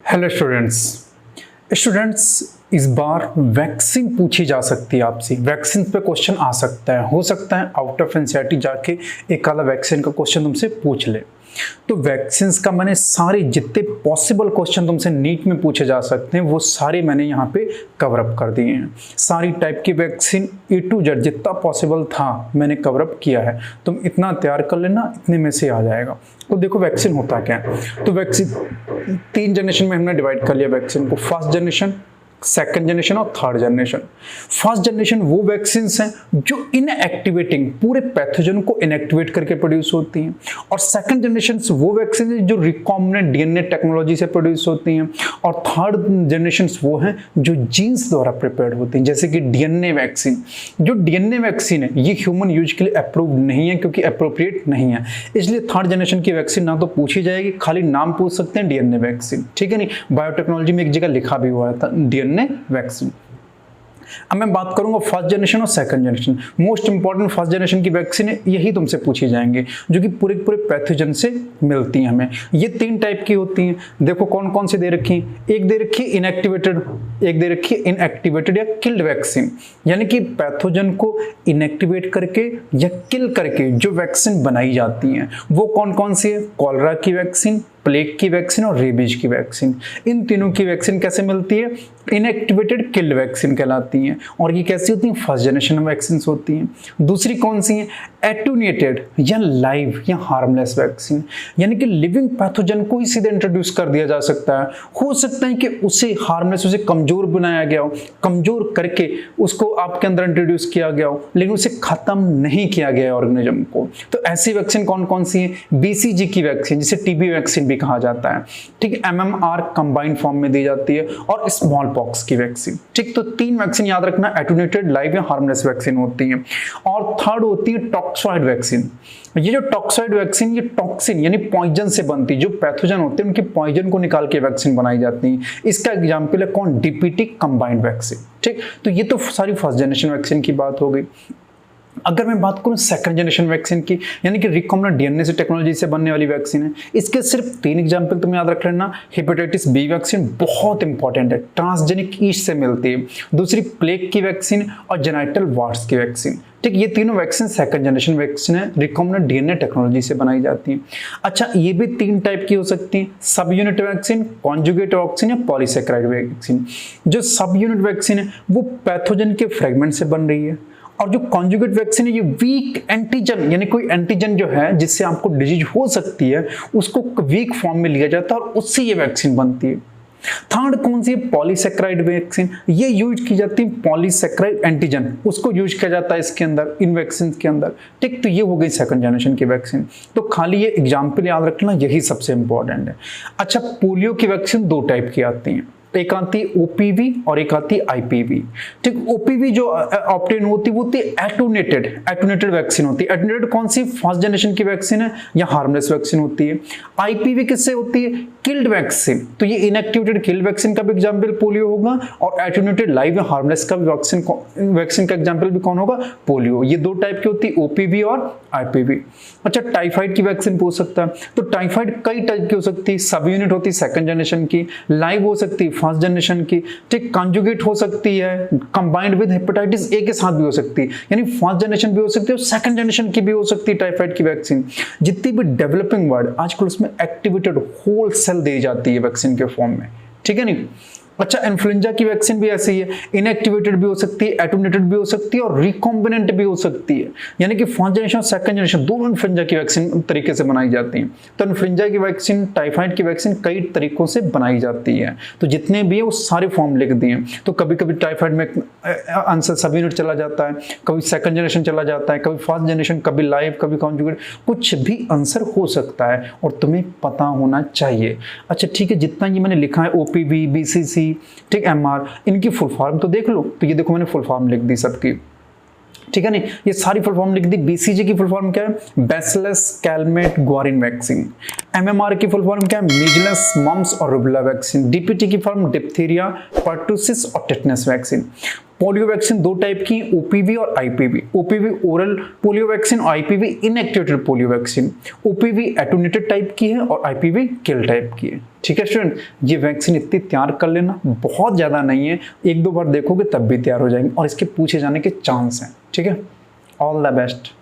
Hello students इस बार vaccine पूछी जा सकती है आपसे। वैक्सीन पे क्वेश्चन आ सकता है, हो सकता है आउट ऑफ एनसीईआरटी जाके एक आधा वैक्सीन का क्वेश्चन तुमसे पूछ ले। तो वैक्सीन का मैंने सारे जितने पॉसिबल क्वेश्चन तुमसे नीट में पूछे जा सकते हैं वो सारे मैंने यहाँ पे कवर अप कर दिए हैं। सारी टाइप की वैक्सीन ए टू जेड जितना पॉसिबल था मैंने कवर अप किया है। तुम इतना तैयार कर लेना, इतने में से आ जाएगा। तो देखो वैक्सीन होता क्या है। तो वैक्सीन 3 जनरेशन में हमने डिवाइड कर लिया वैक्सीन को, फर्स्ट जनरेशन, सेकंड जनरेशन और थर्ड जनरेशन। फर्स्ट जनरेशन वो वैक्सीन हैं जो इनएक्टिवेटिंग पूरे पैथोजन को इनएक्टिवेट करके प्रोड्यूस होती हैं, और सेकंड जनरेशन वो वैक्सीन है जो रिकॉम्बिनेंट डीएनए टेक्नोलॉजी से प्रोड्यूस होती हैं, और थर्ड जनरेशन वो हैं जो जीन्स द्वारा प्रिपेयर्ड होती हैं, जैसे कि डीएनए वैक्सीन। जो डीएनए वैक्सीन है ये ह्यूमन यूज के लिए अप्रूव नहीं है क्योंकि अप्रोप्रिएट नहीं है, इसलिए थर्ड जनरेशन की वैक्सीन ना तो पूछी जाएगी, खाली नाम पूछ सकते हैं डीएनए वैक्सीन, ठीक है। नहीं, बायोटेक्नोलॉजी में एक जगह लिखा भी हुआ था डीएनए वैक्सीन। अब मैं बात करूंगा फर्स्ट जनरेशन और second generation. Most important first generation की वैक्सीन है, यही तुमसे पूछी जाएंगे, जो कि पूरे पैथोजन से मिलती हैं हमें। ये 3 टाइप की होती हैं। देखो कौन कौन से दे रखी हैं। एक दे रखी है इनएक्टिवेटेड, एक दे रखी है इनएक्टिवेटेड या किल्ड वैक्सीन, यानी कि पैथोजन को इनएक्टिवेट करके या किल करके जो वैक्सीन बनाई जाती हैं वो कौन कौन सी है। कॉलरा की वैक्सीन, प्लेग की वैक्सीन और रेबीज की वैक्सीन। इन तीनों की वैक्सीन कैसे मिलती है? इनएक्टिवेटेड किल्ड वैक्सीन कहलाती हैं, और ये कैसी होती हैं? फर्स्ट जनरेशन वैक्सीन होती हैं। दूसरी कौन सी है? एटूनेटेड या लाइव या हार्मलेस वैक्सीन, यानी कि लिविंग पैथोजन को ही सीधे इंट्रोड्यूस कर दिया जा सकता है। हो सकता है कि उसे हार्मलेस, उसे कमजोर बनाया गया हो, कमजोर करके उसको आपके अंदर इंट्रोड्यूस किया गया हो, लेकिन उसे खत्म नहीं किया गया ऑर्गेनिज्म को। तो ऐसी वैक्सीन कौन कौन सी है? बीसीजी की वैक्सीन, जिसे टीबी वैक्सीन भी कहा जाता है, ठीक। एमएमआर कंबाइंड फॉर्म में दी जाती है, और स्मॉल पॉक्स की वैक्सीन, ठीक। तो 3 वैक्सीन याद रखना, एटूनेटेड, लाइव या हार्मलेस वैक्सीन होती है। और थर्ड होती है टॉक्सॉइड वैक्सीन। ये जो टॉक्सॉइड वैक्सीन, ये टॉक्सिन यानी पॉइजन से बनती है। जो पैथोजन होते हैं उनके पॉइजन को निकाल के वैक्सीन बनाई जाती है। इसका एग्जांपल है कौन? डीपीटी कंबाइंड वैक्सीन, ठीक। तो ये तो सारी फर्स्ट जनरेशन वैक्सीन की बात हो गई। अगर मैं बात करूं सेकंड जनरेशन वैक्सीन की, यानी कि रिकॉम्बिनेंट डीएनए से टेक्नोलॉजी से बनने वाली वैक्सीन है, इसके सिर्फ 3 एग्जांपल तुम याद रख लेना। हेपेटाइटिस बी वैक्सीन बहुत इंपॉर्टेंट है, ट्रांसजेनिक ईस्ट से मिलती है। दूसरी प्लेग की वैक्सीन और जेनाइटल वार्ड्स की वैक्सीन, ठीक। ये तीनों वैक्सीन सेकंड जनरेशन वैक्सीन है, रिकॉम्बिनेंट डीएनए टेक्नोलॉजी से बनाई जाती है। अच्छा, ये भी 3 टाइप की हो सकती है, सब यूनिट वैक्सीन, कॉन्जुगेट वैक्सीन या पॉलीसेकेराइड वैक्सीन। जो सब यूनिट वैक्सीन है वो पैथोजन के फ्रेगमेंट से बन रही है, और जो कॉन्जुगेट वैक्सीन है ये वीक एंटीजन, यानी कोई एंटीजन जो है जिससे आपको डिजीज हो सकती है उसको वीक फॉर्म में लिया जाता है और उससे ये वैक्सीन बनती है। थर्ड कौन सी है? Polysaccharide vaccine. ये यूज की जाती है पॉलीसेकेराइड एंटीजन, उसको यूज किया जाता है इसके अंदर, इन वैक्सीन के अंदर, ठीक। तो ये हो गई सेकंड जनरेशन की वैक्सीन। तो खाली ये एग्जाम्पल याद रखना, यही सबसे इंपॉर्टेंट है। अच्छा, पोलियो की वैक्सीन 2 टाइप की आती हैं, एक आती है ओपीवी और एक आती है आईपीवी, ठीक। ओपीवी जो ऑब्टेन होती है एटूनेटेड वैक्सीन होती है। एटूनेटेड कौन सी? फर्स्ट जनरेशन की वैक्सीन है या हार्मलेस वैक्सीन होती है। आईपीवी किससे होती है? Killed vaccine. तो ये इनएक्टिवेटेड किल्ड वैक्सीन का भी एग्जांपल पोलियो होगा, और एटूनेटेड लाइव या हार्मलेस का भी वैक्सीन का एग्जांपल भी कौन होगा? पोलियो। ये 2 टाइप की होती है, ओपीवी और आईपीवी। अच्छा, टाइफाइड की वैक्सीन पूछ सकता है, तो टाइफाइड कई टाइप की हो सकती है। सब यूनिट होती है सेकंड जनरेशन की, लाइव हो सकती है फर्स्ट जनरेशन की, ठीक। कंजुगेट हो सकती है, कंबाइंड विद हेपेटाइटिस ए के साथ भी हो सकती है, यानी फर्स्ट जनरेशन भी हो सकती है और सेकंड जनरेशन की भी हो सकती है टाइफाइड की वैक्सीन। जितनी भी डेवलपिंग वर्ल्ड आजकल उसमें एक्टिवेटेड होल सेल दी जाती है वैक्सीन के फॉर्म में, ठीक है। नहीं, अच्छा, इन्फ्लुएंजा की वैक्सीन भी ऐसी है, इनएक्टिवेटेड भी हो सकती है, एटूनेटेड भी हो सकती है और रिकॉम्बिनेंट भी हो सकती है, यानी कि फर्स्ट जनरेशन और सेकंड जनरेशन दोनों इन्फ्लुएंजा की वैक्सीन तरीके से बनाई जाती हैं। तो इन्फ्लुएंजा की वैक्सीन, टाइफाइड की वैक्सीन कई तरीकों से बनाई जाती है, तो जितने भी है वो सारे फॉर्म लिख दिए। तो कभी कभी टाइफाइड में आंसर सब यूनिट चला जाता है, कभी सेकंड जनरेशन चला जाता है, कभी फर्स्ट जनरेशन, कभी लाइव, कभी कॉन्जुगेट, कुछ भी आंसर हो सकता है और तुम्हें पता होना चाहिए। अच्छा ठीक है, जितना ये मैंने लिखा है ओपीवी, बीसीसी, ठीक, एमआर, इनकी फुल फॉर्म तो देख लो। तो ये देखो मैंने फुल फॉर्म लिख दी सबकी, ठीक है। नहीं, ये सारी फुल फॉर्म लिख दी। बीसीजी की फुल फॉर्म क्या है? Bacillus Calmette Guerin vaccine. MMR की फुल फॉर्म क्या है? मीजल्स, मम्स और रूबेला वैक्सीन। डीपीटी की फॉर्म डिप्थीरिया, पर्टुसिस और टेटनस वैक्सीन। पोलियो वैक्सीन दो टाइप की, ओपीवी और IPV. OPV oral polio vaccine और IPV inactivated polio vaccine. OPV attenuated type की है और आईपीवी किल टाइप की है। ठीक है स्टूडेंट, ये वैक्सीन इतनी तैयार कर लेना, बहुत ज़्यादा नहीं है, एक दो बार देखोगे तब भी तैयार हो जाएंगे और इसके पूछे जाने के चांस हैं। ठीक है, ऑल द बेस्ट।